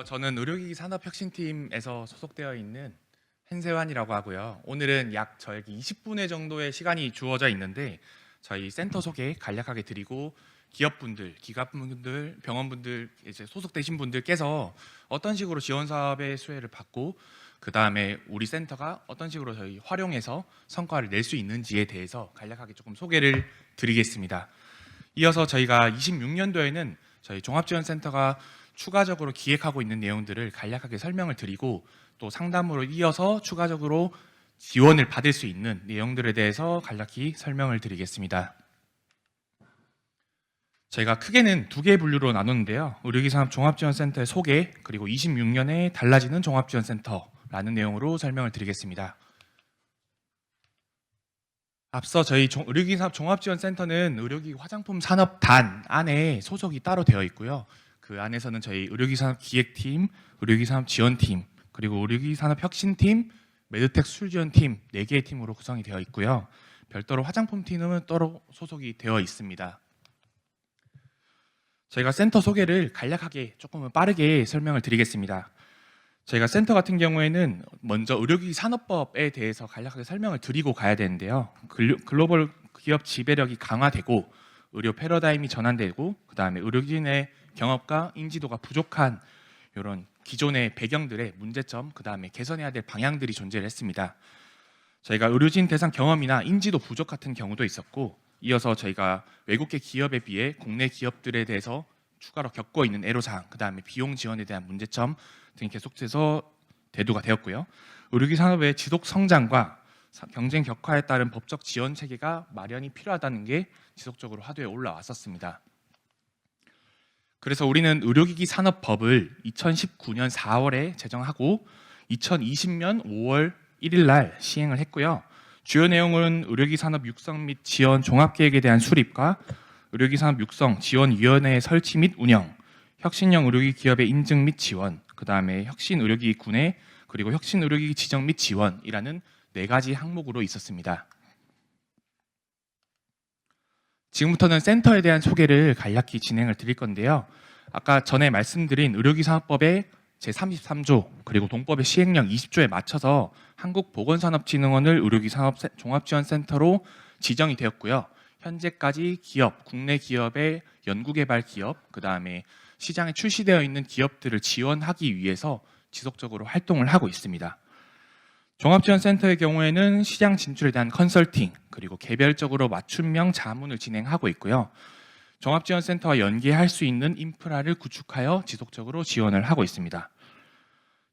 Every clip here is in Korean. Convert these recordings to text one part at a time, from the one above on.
저는 의료기기 산업혁신팀에서 소속되어 있는 hense환이라고 하고요. 오늘은 약 저에게 20분의 정도의 시간이 주어져 있는데 저희 센터 소개 간략하게 드리고 기업분들, 기관분들, 병원분들 이제 소속되신 분들께서 어떤 식으로 지원 사업의 수혜를 받고 그 다음에 우리 센터가 어떤 식으로 저희 활용해서 성과를 낼 수 있는지에 대해서 간략하게 조금 소개를 드리겠습니다. 이어서 저희가 26년도에는 저희 종합지원센터가 추가적으로 기획하고 있는 내용들을 간략하게 설명을 드리고 또 상담으로 이어서 추가적으로 지원을 받을 수 있는 내용들에 대해서 간략히 설명을 드리겠습니다. 저희가 크게는 두 개의 분류로 나누는데요. 의료기산업 종합지원센터의 소개 그리고 26년에 달라지는 종합지원센터라는 내용으로 설명을 드리겠습니다. 앞서 저희 의료기기산업 종합지원센터는 의료기기 화장품 산업단 안에 소속이 따로 되어 있고요. 그 안에서는 저희 의료기기산업 기획팀, 의료기기산업 지원팀, 그리고 의료기기산업 혁신팀, 메드텍 술지원팀 4개의 팀으로 구성이 되어 있고요. 별도로 화장품팀은 따로 소속이 되어 있습니다. 저희가 센터 소개를 간략하게 조금은 빠르게 설명을 드리겠습니다. 저희가 센터 같은 경우에는 먼저 의료기기 산업법에 대해서 간략하게 설명을 드리고 가야 되는데요. 글로벌 기업 지배력이 강화되고 의료 패러다임이 전환되고 그 다음에 의료진의 경험과 인지도가 부족한 이런 기존의 배경들의 문제점 그 다음에 개선해야 될 방향들이 존재를 했습니다. 저희가 의료진 대상 경험이나 인지도 부족 같은 경우도 있었고 이어서 저희가 외국계 기업에 비해 국내 기업들에 대해서 추가로 겪고 있는 애로사항 그 다음에 비용 지원에 대한 문제점 등이 계속해서 대두가 되었고요. 의료기기 산업의 지속 성장과 경쟁 격화에 따른 법적 지원 체계가 마련이 필요하다는 게 지속적으로 화두에 올라왔었습니다. 그래서 우리는 의료기기 산업법을 2019년 4월에 제정하고 2020년 5월 1일 날 시행을 했고요. 주요 내용은 의료기기 산업 육성 및 지원 종합계획에 대한 수립과 의료기기 산업 육성 지원위원회의 설치 및 운영, 혁신형 의료기기 기업의 인증 및 지원, 그 다음에 혁신 의료기기 군의 그리고 혁신 의료기기 지정 및 지원이라는 4가지 항목으로 있었습니다. 지금부터는 센터에 대한 소개를 간략히 진행을 드릴 건데요. 아까 전에 말씀드린 의료기기산업법의 제33조 그리고 동법의 시행령 20조에 맞춰서 한국보건산업진흥원을 의료기기산업 종합지원센터로 지정이 되었고요. 현재까지 기업, 국내 기업의 연구개발 기업, 그 다음에 시장에 출시되어 있는 기업들을 지원하기 위해서 지속적으로 활동을 하고 있습니다. 종합지원센터의 경우에는 시장 진출에 대한 컨설팅 그리고 개별적으로 맞춤형 자문을 진행하고 있고요. 종합지원센터와 연계할 수 있는 인프라를 구축하여 지속적으로 지원을 하고 있습니다.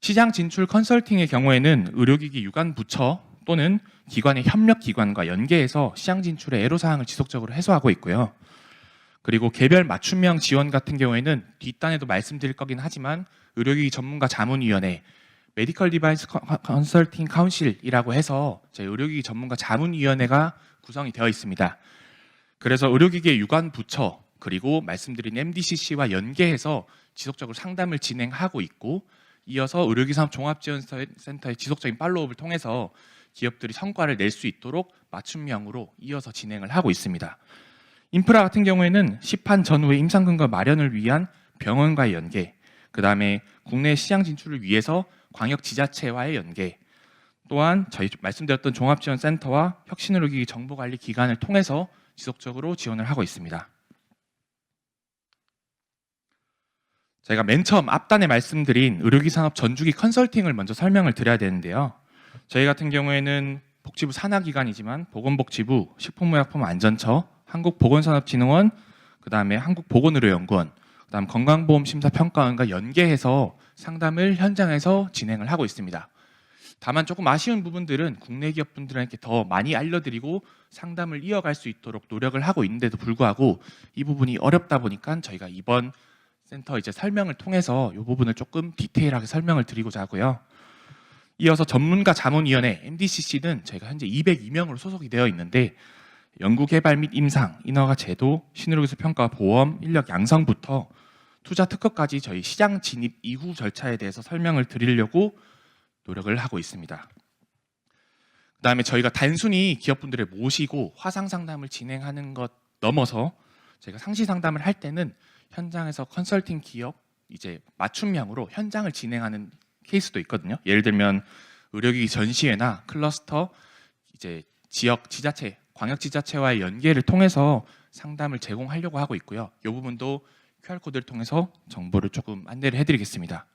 시장 진출 컨설팅의 경우에는 의료기기 유관 부처 또는 기관의 협력기관과 연계해서 시장 진출의 애로사항을 지속적으로 해소하고 있고요. 그리고 개별 맞춤형 지원 같은 경우에는 뒷단에도 말씀드릴 거긴 하지만 의료기기 전문가 자문위원회 메디컬 디바이스 컨설팅 카운실이라고 해서 저희 의료기기 전문가 자문위원회가 구성이 되어 있습니다. 그래서 의료기기의 유관 부처 그리고 말씀드린 MDCC와 연계해서 지속적으로 상담을 진행하고 있고 이어서 의료기기산업 종합지원센터의 지속적인 팔로우업을 통해서 기업들이 성과를 낼 수 있도록 맞춤형으로 이어서 진행을 하고 있습니다. 인프라 같은 경우에는 시판 전후의 임상근거 마련을 위한 병원과의 연계, 그 다음에 국내 시장 진출을 위해서 광역 지자체와의 연계, 또한 저희 말씀드렸던 종합지원센터와 혁신의료기기 정보관리기관을 통해서 지속적으로 지원을 하고 있습니다. 제가 맨 처음 앞단에 말씀드린 의료기기 산업 전주기 컨설팅을 먼저 설명을 드려야 되는데요. 저희 같은 경우에는 복지부 산하기관이지만 보건복지부, 식품의약품안전처, 한국보건산업진흥원, 그 다음에 한국보건의료연구원, 그 다음 건강보험심사평가원과 연계해서 상담을 현장에서 진행을 하고 있습니다. 다만 조금 아쉬운 부분들은 국내 기업분들에게 더 많이 알려드리고 상담을 이어갈 수 있도록 노력을 하고 있는데도 불구하고 이 부분이 어렵다 보니까 저희가 이번 센터 이제 설명을 통해서 이 부분을 조금 디테일하게 설명을 드리고자 하고요. 이어서 전문가 자문위원회 MDCC는 저희가 현재 202명으로 소속이 되어 있는데 연구개발 및 임상, 인허가 제도, 신의료기술 평가 보험, 인력 양성부터 투자 특허까지 저희 시장 진입 이후 절차에 대해서 설명을 드리려고 노력을 하고 있습니다. 그 다음에 저희가 단순히 기업분들을 모시고 화상 상담을 진행하는 것 넘어서 저희가 상시 상담을 할 때는 현장에서 컨설팅 기업 이제 맞춤형으로 현장을 진행하는 케이스도 있거든요. 예를 들면 의료기기 전시회나 클러스터, 이제 지역 지자체, 광역 지자체와의 연계를 통해서 상담을 제공하려고 하고 있고요. 이 부분도 QR코드를 통해서 정보를 조금 안내를 해드리겠습니다.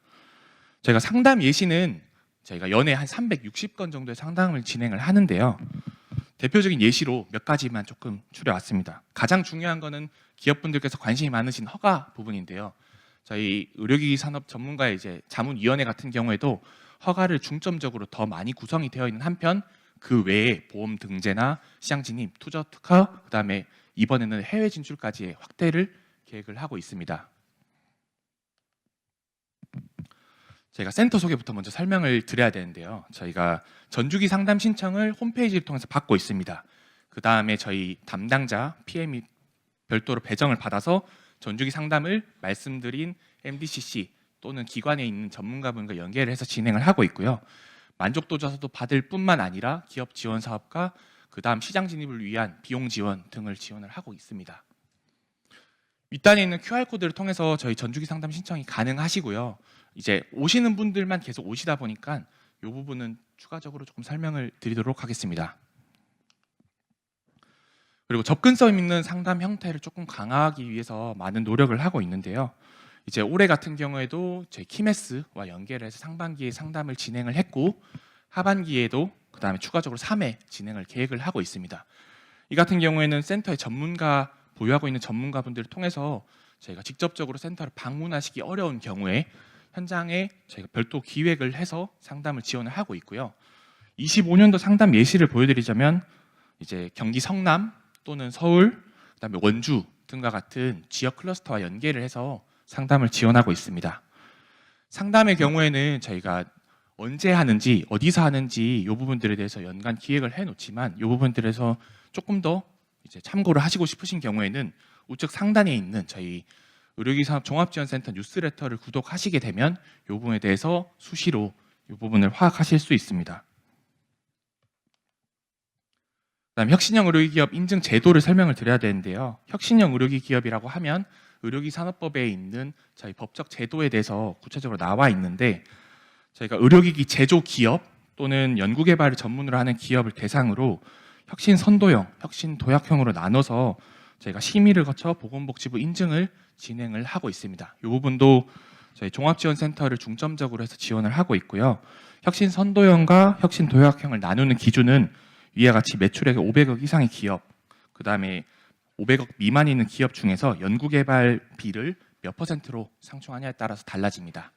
저희가 상담 예시는 저희가 연에 한 360건 정도의 상담을 진행을 하는데요. 대표적인 예시로 몇 가지만 조금 추려왔습니다. 가장 중요한 거는 기업분들께서 관심이 많으신 허가 부분인데요. 저희 의료기기 산업 전문가의 이제 자문위원회 같은 경우에도 허가를 중점적으로 더 많이 구성이 되어 있는 한편 그 외에 보험 등재나 시장 진입, 투자 특허, 그다음에 이번에는 해외 진출까지의 확대를 계획을 하고 있습니다. 저희가 센터 소개부터 먼저 설명을 드려야 되는데요. 저희가 전주기 상담 신청을 홈페이지를 통해서 받고 있습니다. 그 다음에 저희 담당자 PM이 별도로 배정을 받아서 전주기 상담을 말씀드린 MDCC 또는 기관에 있는 전문가분과 연계를 해서 진행을 하고 있고요. 만족도 조사도 받을 뿐만 아니라 기업 지원 사업과 그 다음 시장 진입을 위한 비용 지원 등을 지원을 하고 있습니다. 윗단에 있는 QR코드를 통해서 저희 전주기 상담 신청이 가능하시고요. 이제 오시는 분들만 계속 오시다 보니까 이 부분은 추가적으로 조금 설명을 드리도록 하겠습니다. 그리고 접근성 있는 상담 형태를 조금 강화하기 위해서 많은 노력을 하고 있는데요. 이제 올해 같은 경우에도 저희 키메스와 연계를 해서 상반기에 상담을 진행을 했고 하반기에도 그 다음에 추가적으로 3회 진행을 계획을 하고 있습니다. 이 같은 경우에는 센터의 전문가 보유하고 있는 전문가분들을 통해서 저희가 직접적으로 센터를 방문하시기 어려운 경우에 현장에 저희가 별도 기획을 해서 상담을 지원을 하고 있고요. 25년도 상담 예시를 보여드리자면 이제 경기 성남 또는 서울, 그다음에 원주 등과 같은 지역 클러스터와 연계를 해서 상담을 지원하고 있습니다. 상담의 경우에는 저희가 언제 하는지, 어디서 하는지 이 부분들에 대해서 연간 기획을 해놓지만 이 부분들에서 조금 더 이제 참고를 하시고 싶으신 경우에는 우측 상단에 있는 저희 의료기기 산업 종합지원센터 뉴스레터를 구독하시게 되면 이 부분에 대해서 수시로 이 부분을 파악하실 수 있습니다. 그다음 혁신형 의료기기 기업 인증 제도를 설명을 드려야 되는데요. 혁신형 의료기기 기업이라고 하면 의료기기 산업법에 있는 저희 법적 제도에 대해서 구체적으로 나와 있는데 저희가 의료기기 제조 기업 또는 연구개발을 전문으로 하는 기업을 대상으로 혁신 선도형, 혁신 도약형으로 나눠서 저희가 심의를 거쳐 보건복지부 인증을 진행을 하고 있습니다. 이 부분도 저희 종합지원센터를 중점적으로 해서 지원을 하고 있고요. 혁신 선도형과 혁신 도약형을 나누는 기준은 위와 같이 매출액 500억 이상의 기업, 그 다음에 500억 미만이 있는 기업 중에서 연구개발비를 몇 %로 상충하냐에 따라서 달라집니다.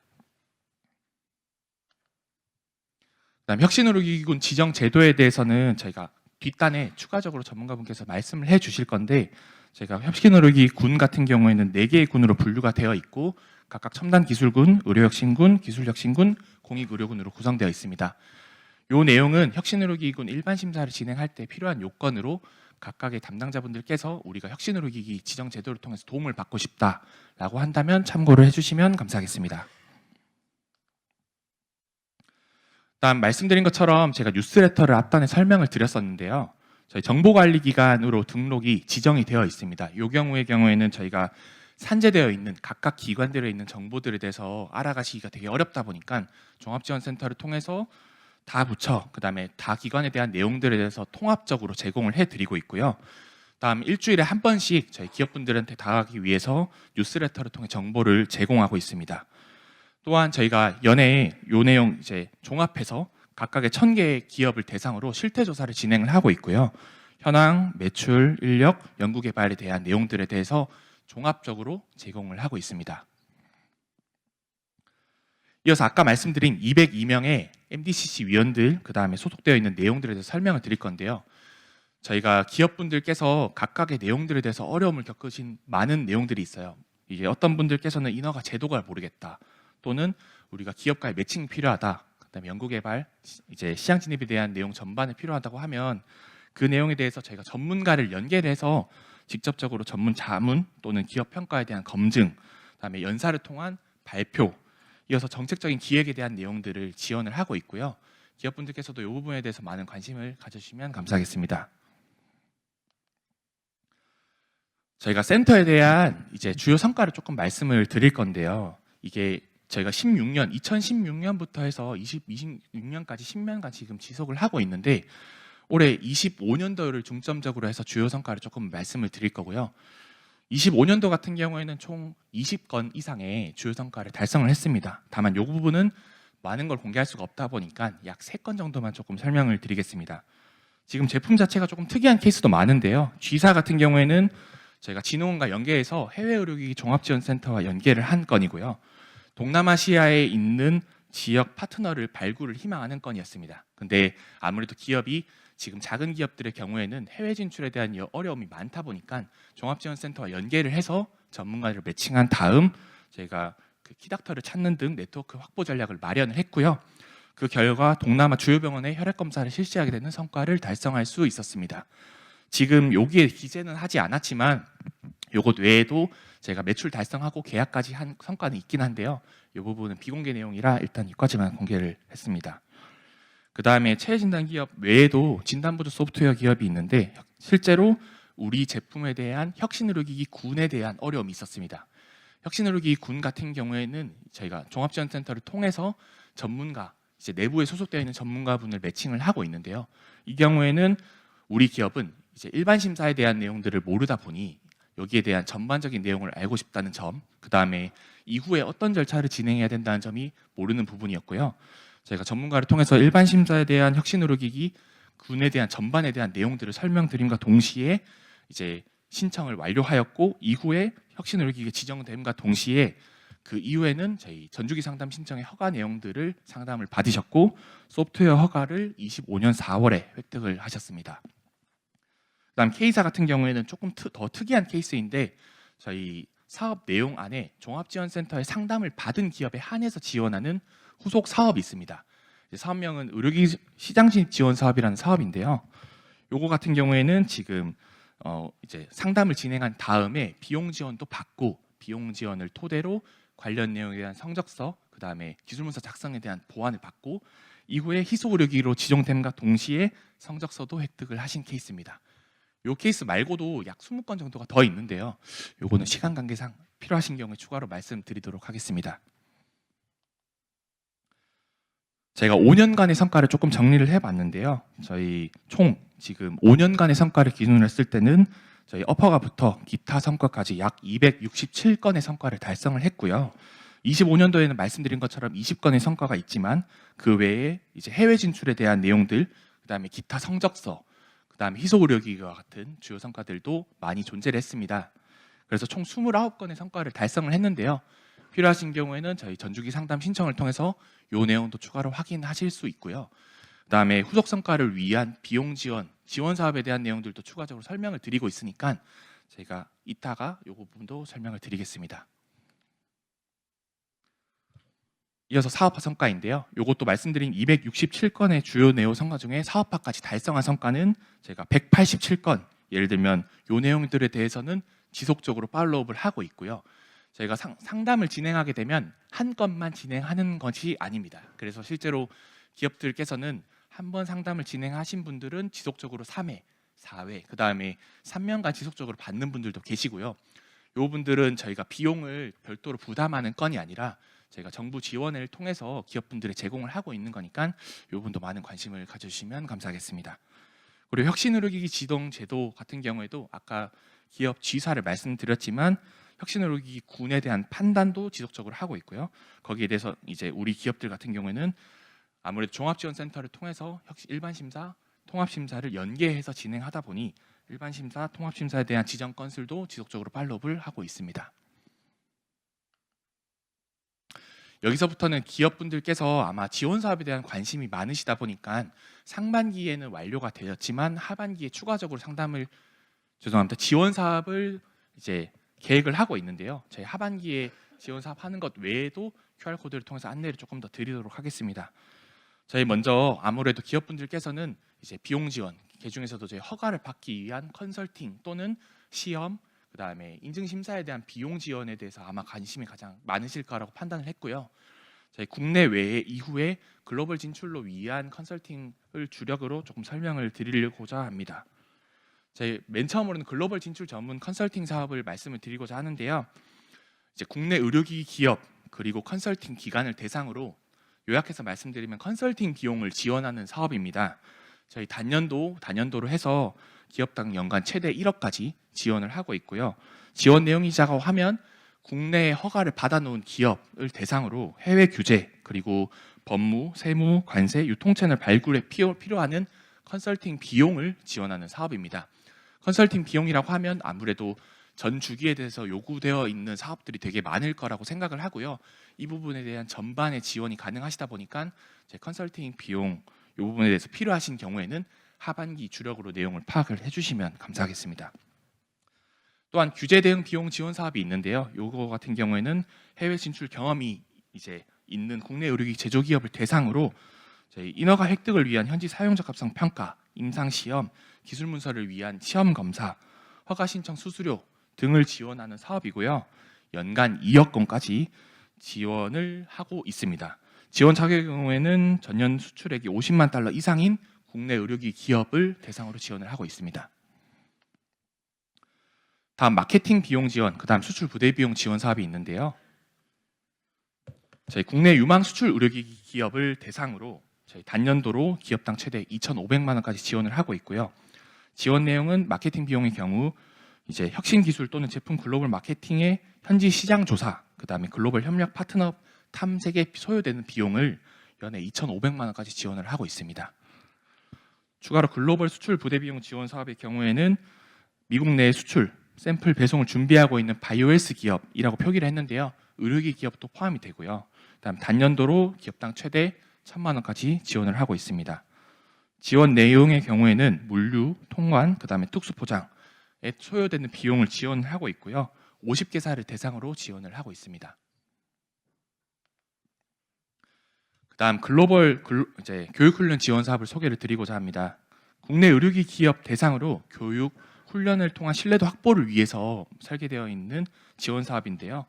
그다음 혁신의료기기군 지정 제도에 대해서는 저희가 뒷단에 추가적으로 전문가분께서 말씀을 해주실 건데 저희가 혁신의료기기군 같은 경우에는 4개의 군으로 분류가 되어 있고 각각 첨단기술군, 의료혁신군, 기술혁신군, 공익의료군으로 구성되어 있습니다. 이 내용은 혁신의료기기군 일반 심사를 진행할 때 필요한 요건으로 각각의 담당자분들께서 우리가 혁신의료기기 지정 제도를 통해서 도움을 받고 싶다라고 한다면 참고를 해주시면 감사하겠습니다. 다음 말씀드린 것처럼 제가 뉴스레터를 앞단에 설명을 드렸었는데요. 저희 정보관리기관으로 등록이 지정이 되어 있습니다. 이 경우의 경우에는 저희가 산재되어 있는 각각 기관들에 있는 정보들에 대해서 알아가시기가 되게 어렵다 보니까 종합지원센터를 통해서 다 부처, 그다음에 다 기관에 대한 내용들에 대해서 통합적으로 제공을 해드리고 있고요. 다음 일주일에 한 번씩 저희 기업분들한테 다가가기 위해서 뉴스레터를 통해 정보를 제공하고 있습니다. 또한 저희가 연애에 요 내용 이제 종합해서 각각의 1000개의 기업을 대상으로 실태 조사를 진행을 하고 있고요. 현황, 매출, 인력, 연구개발에 대한 내용들에 대해서 종합적으로 제공을 하고 있습니다. 이어서 아까 말씀드린 202명의 MDCC 위원들 그 다음에 소속되어 있는 내용들에 대해서 설명을 드릴 건데요. 저희가 기업분들께서 각각의 내용들에 대해서 어려움을 겪으신 많은 내용들이 있어요. 이게 어떤 분들께서는 인허가 제도가 모르겠다, 또는 우리가 기업과의 매칭이 필요하다, 그다음에 연구개발, 이제 시장 진입에 대한 내용 전반이 필요하다고 하면 그 내용에 대해서 저희가 전문가를 연결해서 직접적으로 전문 자문 또는 기업 평가에 대한 검증, 그다음에 연사를 통한 발표, 이어서 정책적인 기획에 대한 내용들을 지원을 하고 있고요. 기업분들께서도 이 부분에 대해서 많은 관심을 가져주시면 감사하겠습니다. 저희가 센터에 대한 이제 주요 성과를 조금 말씀을 드릴 건데요. 이게 저희가 2016년부터 해서 26년까지 10년간 지금 지속을 하고 있는데 올해 25년도를 중점적으로 해서 주요 성과를 조금 말씀을 드릴 거고요. 25년도 같은 경우에는 총 20건 이상의 주요 성과를 달성을 했습니다. 다만 이 부분은 많은 걸 공개할 수가 없다 보니까 약 3건 정도만 조금 설명을 드리겠습니다. 지금 제품 자체가 조금 특이한 케이스도 많은데요. G사 같은 경우에는 저희가 진흥원과 연계해서 해외의료기기 종합지원센터와 연계를 한 건이고요. 동남아시아에 있는 지역 파트너를 발굴을 희망하는 건이었습니다. 근데 아무래도 기업이 지금 작은 기업들의 경우에는 해외 진출에 대한 어려움이 많다 보니까 종합지원센터와 연계를 해서 전문가를 매칭한 다음 저희가 그 키닥터를 찾는 등 네트워크 확보 전략을 마련을 했고요. 그 결과 동남아 주요 병원의 혈액 검사를 실시하게 되는 성과를 달성할 수 있었습니다. 지금 여기에 기재는 하지 않았지만 요것 외에도 제가 매출 달성하고 계약까지 한 성과는 있긴 한데요. 이 부분은 비공개 내용이라 일단 여기까지만 공개를 했습니다. 그 다음에 체외진단 기업 외에도 진단보조 소프트웨어 기업이 있는데 실제로 우리 제품에 대한 혁신의료기기 군에 대한 어려움이 있었습니다. 혁신의료기기 군 같은 경우에는 저희가 종합지원센터를 통해서 전문가, 이제 내부에 소속되어 있는 전문가분을 매칭을 하고 있는데요. 이 경우에는 우리 기업은 이제 일반 심사에 대한 내용들을 모르다 보니 여기에 대한 전반적인 내용을 알고 싶다는 점, 그 다음에 이후에 어떤 절차를 진행해야 된다는 점이 모르는 부분이었고요. 저희가 전문가를 통해서 일반 심사에 대한 혁신의료기기 군에 대한 전반에 대한 내용들을 설명드림과 동시에 이제 신청을 완료하였고 이후에 혁신의료기기가 지정됨과 동시에 그 이후에는 저희 전주기 상담 신청의 허가 내용들을 상담을 받으셨고 소프트웨어 허가를 25년 4월에 획득을 하셨습니다. 그다음 K사 같은 경우에는 조금 더 특이한 케이스인데 저희 사업 내용 안에 종합지원센터의 상담을 받은 기업에 한해서 지원하는 후속 사업이 있습니다. 사업명은 의료기기 시장진입 지원 사업이라는 사업인데요. 요거 같은 경우에는 지금 이제 상담을 진행한 다음에 비용 지원도 받고 비용 지원을 토대로 관련 내용에 대한 성적서, 그 다음에 기술문서 작성에 대한 보완을 받고 이후에 희소의료기기로 지정됨과 동시에 성적서도 획득을 하신 케이스입니다. 요 케이스 말고도 약 20건 정도가 더 있는데요. 요거는 시간 관계상 필요하신 경우에 추가로 말씀드리도록 하겠습니다. 제가 5년간의 성과를 조금 정리를 해봤는데요. 저희 총 지금 5년간의 성과를 기준으로 했을 때는 저희 어퍼가부터 기타 성과까지 약 267건의 성과를 달성을 했고요. 25년도에는 말씀드린 것처럼 20건의 성과가 있지만 그 외에 이제 해외 진출에 대한 내용들, 그다음에 기타 성적서, 그다음에 희소의료기기와 같은 주요 성과들도 많이 존재를 했습니다. 그래서 총 29건의 성과를 달성을 했는데요. 필요하신 경우에는 저희 전주기 상담 신청을 통해서 이 내용도 추가로 확인하실 수 있고요. 그다음에 후속 성과를 위한 비용 지원 사업에 대한 내용들도 추가적으로 설명을 드리고 있으니까 제가 이따가 이 부분도 설명을 드리겠습니다. 이어서 사업화 성과인데요. 이것도 말씀드린 267건의 주요 내용 성과 중에 사업화까지 달성한 성과는 제가 187건, 예를 들면 이 내용들에 대해서는 지속적으로 팔로우업을 하고 있고요. 저희가 상담을 진행하게 되면 한 건만 진행하는 것이 아닙니다. 그래서 실제로 기업들께서는 한 번 상담을 진행하신 분들은 지속적으로 3회, 4회, 그 다음에 3년간 지속적으로 받는 분들도 계시고요. 이 분들은 저희가 비용을 별도로 부담하는 건이 아니라 저희가 정부 지원을 통해서 기업분들에 제공을 하고 있는 거니까 이 부분도 많은 관심을 가져주시면 감사하겠습니다. 그리고 혁신의료기기 지정 제도 같은 경우에도 아까 기업 G사를 말씀드렸지만 혁신의료기기 군에 대한 판단도 지속적으로 하고 있고요. 거기에 대해서 이제 우리 기업들 같은 경우에는 아무래도 종합지원센터를 통해서 일반심사, 통합심사를 연계해서 진행하다 보니 일반심사, 통합심사에 대한 지정 건수도 지속적으로 팔로우를 하고 있습니다. 여기서부터는 기업분들께서 아마 지원 사업에 대한 관심이 많으시다 보니까 상반기에는 완료가 되었지만 하반기에 추가적으로 지원 사업을 이제 계획을 하고 있는데요. 저희 하반기에 지원 사업 하는 것 외에도 QR 코드를 통해서 안내를 조금 더 드리도록 하겠습니다. 저희 먼저 아무래도 기업분들께서는 이제 비용 지원, 그 중에서도 저희 허가를 받기 위한 컨설팅 또는 시험, 그다음에 인증 심사에 대한 비용 지원에 대해서 아마 관심이 가장 많으실 거라고 판단을 했고요. 저희 국내 외에 이후에 글로벌 진출로 위한 컨설팅을 주력으로 조금 설명을 드리고자 합니다. 저희 맨 처음으로는 글로벌 진출 전문 컨설팅 사업을 말씀을 드리고자 하는데요. 이제 국내 의료기기 기업 그리고 컨설팅 기관을 대상으로 요약해서 말씀드리면 컨설팅 비용을 지원하는 사업입니다. 저희 단년도로 해서 기업당 연간 최대 1억까지 지원을 하고 있고요. 지원 내용이자고 하면 국내에 허가를 받아놓은 기업을 대상으로 해외 규제 그리고 법무, 세무, 관세, 유통채널 발굴에 필요하는 컨설팅 비용을 지원하는 사업입니다. 컨설팅 비용이라고 하면 아무래도 전 주기에 대해서 요구되어 있는 사업들이 되게 많을 거라고 생각을 하고요. 이 부분에 대한 전반의 지원이 가능하시다 보니까 제 컨설팅 비용 이 부분에 대해서 필요하신 경우에는 하반기 주력으로 내용을 파악을 해주시면 감사하겠습니다. 또한 규제 대응 비용 지원 사업이 있는데요. 요거 같은 경우에는 해외 진출 경험이 이제 있는 국내 의료기 제조기업을 대상으로 저희 인허가 획득을 위한 현지 사용 적합성 평가, 임상 시험, 기술 문서를 위한 시험 검사, 허가 신청 수수료 등을 지원하는 사업이고요. 연간 2억 건까지 지원을 하고 있습니다. 지원 자격의 경우에는 전년 수출액이 50만 달러 이상인 국내 의료기 기업을 대상으로 지원을 하고 있습니다. 다음 마케팅 비용 지원, 그다음 수출 부대 비용 지원 사업이 있는데요. 저희 국내 유망 수출 의료기기 기업을 대상으로 저희 단년도로 기업당 최대 2,500만 원까지 지원을 하고 있고요. 지원 내용은 마케팅 비용의 경우 이제 혁신 기술 또는 제품 글로벌 마케팅의 현지 시장 조사, 그다음에 글로벌 협력 파트너 탐색에 소요되는 비용을 연에 2,500만 원까지 지원을 하고 있습니다. 추가로 글로벌 수출 부대 비용 지원 사업의 경우에는 미국 내 수출 샘플 배송을 준비하고 있는 바이오헬스 기업이라고 표기를 했는데요. 의료기 기업도 포함이 되고요. 그다음 단년도로 기업당 최대 1,000만 원까지 지원을 하고 있습니다. 지원 내용의 경우에는 물류, 통관, 그다음에 특수 포장에 소요되는 비용을 지원하고 있고요. 50개사를 대상으로 지원을 하고 있습니다. 그다음 글로벌 교육 훈련 지원 사업을 소개를 드리고자 합니다. 국내 의료기 기업 대상으로 교육 훈련을 통한 신뢰도 확보를 위해서 설계되어 있는 지원 사업인데요.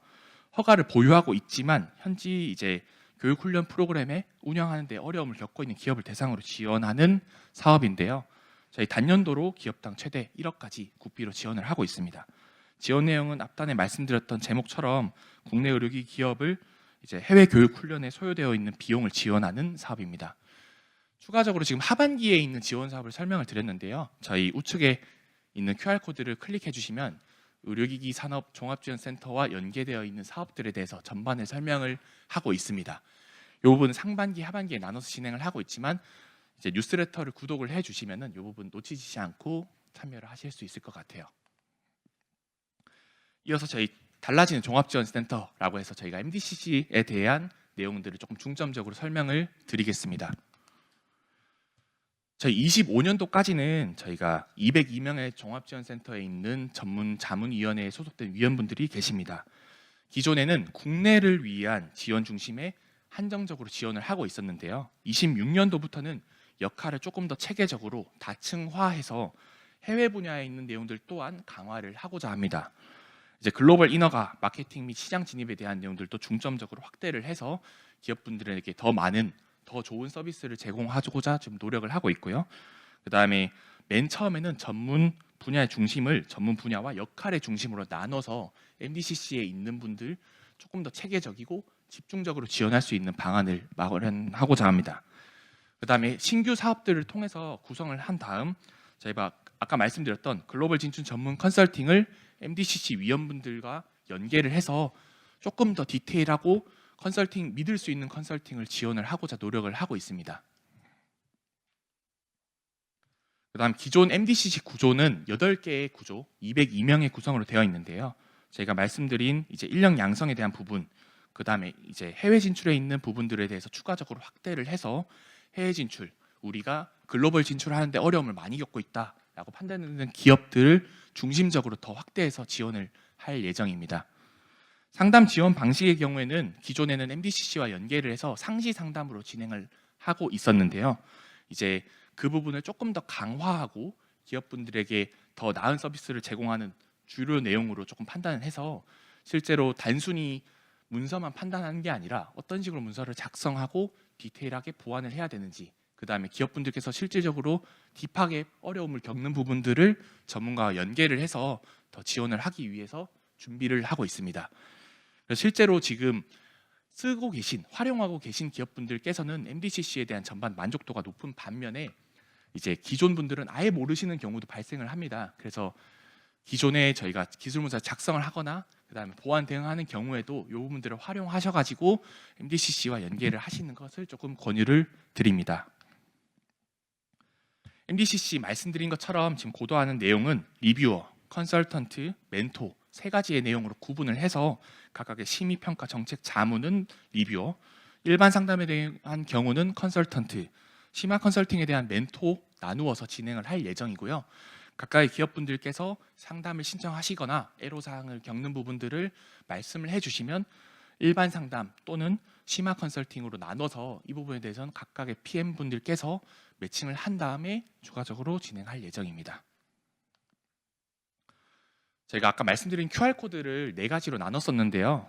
허가를 보유하고 있지만 현지 이제 교육 훈련 프로그램에 운영하는 데 어려움을 겪고 있는 기업을 대상으로 지원하는 사업인데요. 저희 단년도로 기업당 최대 1억까지 국비로 지원을 하고 있습니다. 지원 내용은 앞단에 말씀드렸던 제목처럼 국내 의료기 기업을 이제 해외 교육 훈련에 소요되어 있는 비용을 지원하는 사업입니다. 추가적으로 지금 하반기에 있는 지원 사업을 설명을 드렸는데요. 저희 우측에 있는 QR코드를 클릭해 주시면 의료기기 산업 종합지원센터와 연계되어 있는 사업들에 대해서 전반을 설명을 하고 있습니다. 이 부분은 상반기, 하반기에 나눠서 진행을 하고 있지만 이제 뉴스레터를 구독을 해주시면은 이 부분 놓치지 않고 참여를 하실 수 있을 것 같아요. 이어서 저희 달라지는 종합지원센터라고 해서 저희가 MDCC에 대한 내용들을 조금 중점적으로 설명을 드리겠습니다. 저희 25년도까지는 저희가 202명의 종합지원센터에 있는 전문 자문위원회에 소속된 위원분들이 계십니다. 기존에는 국내를 위한 지원 중심에 한정적으로 지원을 하고 있었는데요. 26년도부터는 역할을 조금 더 체계적으로 다층화해서 해외 분야에 있는 내용들 또한 강화를 하고자 합니다. 이제 글로벌 인허가, 마케팅 및 시장 진입에 대한 내용들도 중점적으로 확대를 해서 기업분들에게 더 많은 더 좋은 서비스를 제공하고자 좀 노력을 하고 있고요. 그다음에 맨 처음에는 전문 분야의 중심을 전문 분야와 역할의 중심으로 나눠서 MDCC에 있는 분들 조금 더 체계적이고 집중적으로 지원할 수 있는 방안을 마련하고자 합니다. 그다음에 신규 사업들을 통해서 구성을 한 다음 저희가 아까 말씀드렸던 글로벌 진출 전문 컨설팅을 MDCC 위원분들과 연계를 해서 조금 더 디테일하고 컨설팅 믿을 수 있는 컨설팅을 지원을 하고자 노력을 하고 있습니다. 그다음 기존 MDCC 구조는 8개의 구조, 202명의 구성으로 되어 있는데요. 제가 말씀드린 이제 인력 양성에 대한 부분, 그다음에 이제 해외 진출에 있는 부분들에 대해서 추가적으로 확대를 해서 해외 진출, 우리가 글로벌 진출하는데 어려움을 많이 겪고 있다라고 판단되는 기업들을 중심적으로 더 확대해서 지원을 할 예정입니다. 상담 지원 방식의 경우에는 기존에는 MDCC와 연계를 해서 상시 상담으로 진행을 하고 있었는데요. 이제 그 부분을 조금 더 강화하고 기업분들에게 더 나은 서비스를 제공하는 주요 내용으로 조금 판단을 해서 실제로 단순히 문서만 판단하는 게 아니라 어떤 식으로 문서를 작성하고 디테일하게 보완을 해야 되는지, 그다음에 기업분들께서 실질적으로 딥하게 어려움을 겪는 부분들을 전문가와 연계를 해서 더 지원을 하기 위해서 준비를 하고 있습니다. 실제로 지금 쓰고 계신, 활용하고 계신 기업분들께서는 MDCC에 대한 전반 만족도가 높은 반면에 이제 기존 분들은 아예 모르시는 경우도 발생을 합니다. 그래서 기존에 저희가 기술문서 작성을 하거나 그다음에 보안 대응하는 경우에도 이 부분들을 활용하셔가지고 MDCC와 연계를 하시는 것을 조금 권유를 드립니다. MDCC 말씀드린 것처럼 지금 고도하는 내용은 리뷰어, 컨설턴트, 멘토 세 가지의 내용으로 구분을 해서 각각의 심의평가 정책 자문은 리뷰어, 일반 상담에 대한 경우는 컨설턴트, 심화 컨설팅에 대한 멘토 나누어서 진행을 할 예정이고요. 각각의 기업분들께서 상담을 신청하시거나 애로사항을 겪는 부분들을 말씀을 해주시면 일반 상담 또는 심화 컨설팅으로 나눠서 이 부분에 대해서는 각각의 PM분들께서 매칭을 한 다음에 추가적으로 진행할 예정입니다. 저희가 아까 말씀드린 QR코드를 4가지로 나눴었는데요.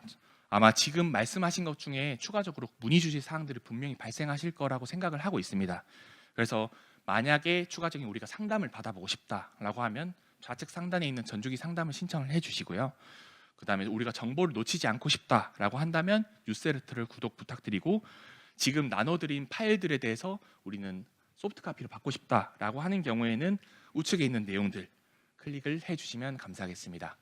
아마 지금 말씀하신 것 중에 추가적으로 문의 주실 사항들이 분명히 발생하실 거라고 생각을 하고 있습니다. 그래서 만약에 추가적인 우리가 상담을 받아보고 싶다라고 하면 좌측 상단에 있는 전주기 상담을 신청을 해주시고요. 그 다음에 우리가 정보를 놓치지 않고 싶다라고 한다면 뉴스레터를 구독 부탁드리고, 지금 나눠드린 파일들에 대해서 우리는 소프트카피로 받고 싶다라고 하는 경우에는 우측에 있는 내용들 클릭을 해주시면 감사하겠습니다.